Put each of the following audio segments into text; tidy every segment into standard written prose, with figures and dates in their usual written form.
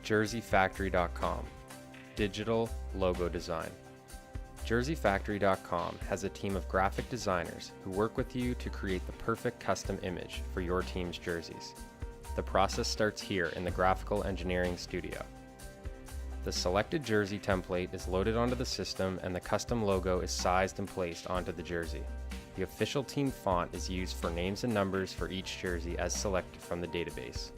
JerseyFactory.com, digital logo design. JerseyFactory.com has a team of graphic designers who work with you to create the perfect custom image for your team's jerseys. The process starts here in the graphical engineering studio. The selected jersey template is loaded onto the system and the custom logo is sized and placed onto the jersey. The official team font is used for names and numbers for each jersey as selected from the database.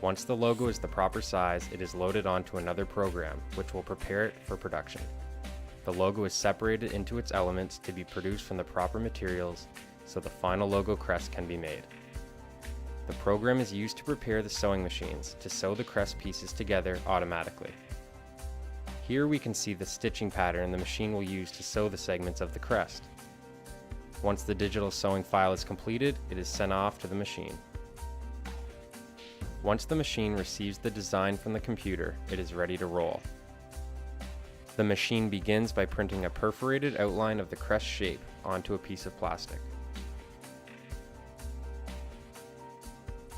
Once the logo is the proper size, it is loaded onto another program, which will prepare it for production. The logo is separated into its elements to be produced from the proper materials so the final logo crest can be made. The program is used to prepare the sewing machines to sew the crest pieces together automatically. Here we can see the stitching pattern the machine will use to sew the segments of the crest. Once the digital sewing file is completed, it is sent off to the machine. Once the machine receives the design from the computer, it is ready to roll. The machine begins by printing a perforated outline of the crest shape onto a piece of plastic.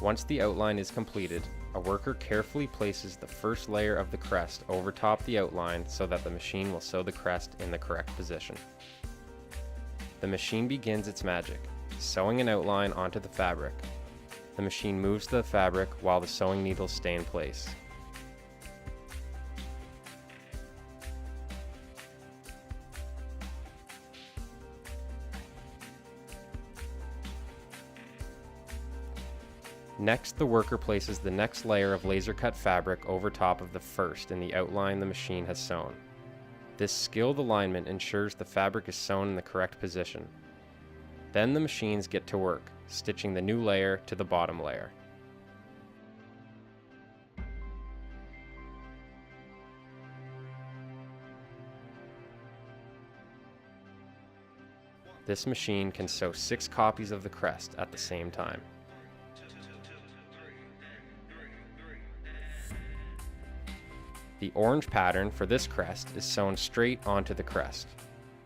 Once the outline is completed, a worker carefully places the first layer of the crest over top the outline so that the machine will sew the crest in the correct position. The machine begins its magic, sewing an outline onto the fabric. The machine moves the fabric while the sewing needles stay in place. Next, the worker places the next layer of laser-cut fabric over top of the first in the outline the machine has sewn. This skilled alignment ensures the fabric is sewn in the correct position. Then the machines get to work, stitching the new layer to the bottom layer. This machine can sew 6 copies of the crest at the same time. The orange pattern for this crest is sewn straight onto the crest.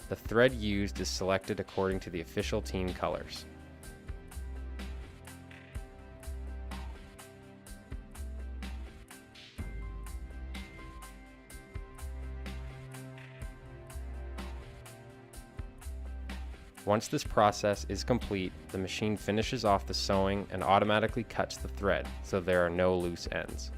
The thread used is selected according to the official team colors. Once this process is complete, the machine finishes off the sewing and automatically cuts the thread so there are no loose ends.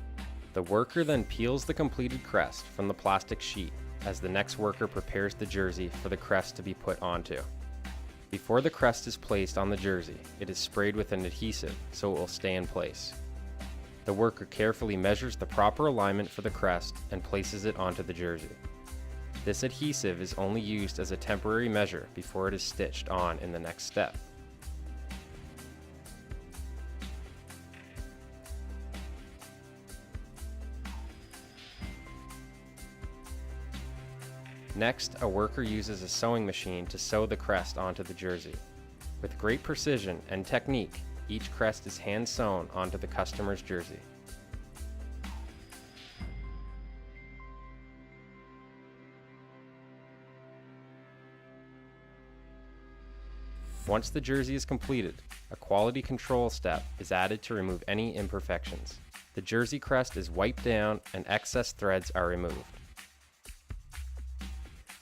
The worker then peels the completed crest from the plastic sheet as the next worker prepares the jersey for the crest to be put onto. Before the crest is placed on the jersey, it is sprayed with an adhesive so it will stay in place. The worker carefully measures the proper alignment for the crest and places it onto the jersey. This adhesive is only used as a temporary measure before it is stitched on in the next step. Next, a worker uses a sewing machine to sew the crest onto the jersey. With great precision and technique, each crest is hand sewn onto the customer's jersey. Once the jersey is completed, a quality control step is added to remove any imperfections. The jersey crest is wiped down and excess threads are removed.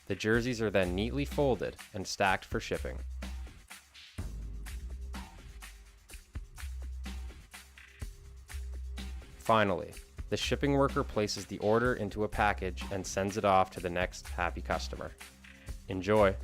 The jerseys are then neatly folded and stacked for shipping. Finally, the shipping worker places the order into a package and sends it off to the next happy customer. Enjoy!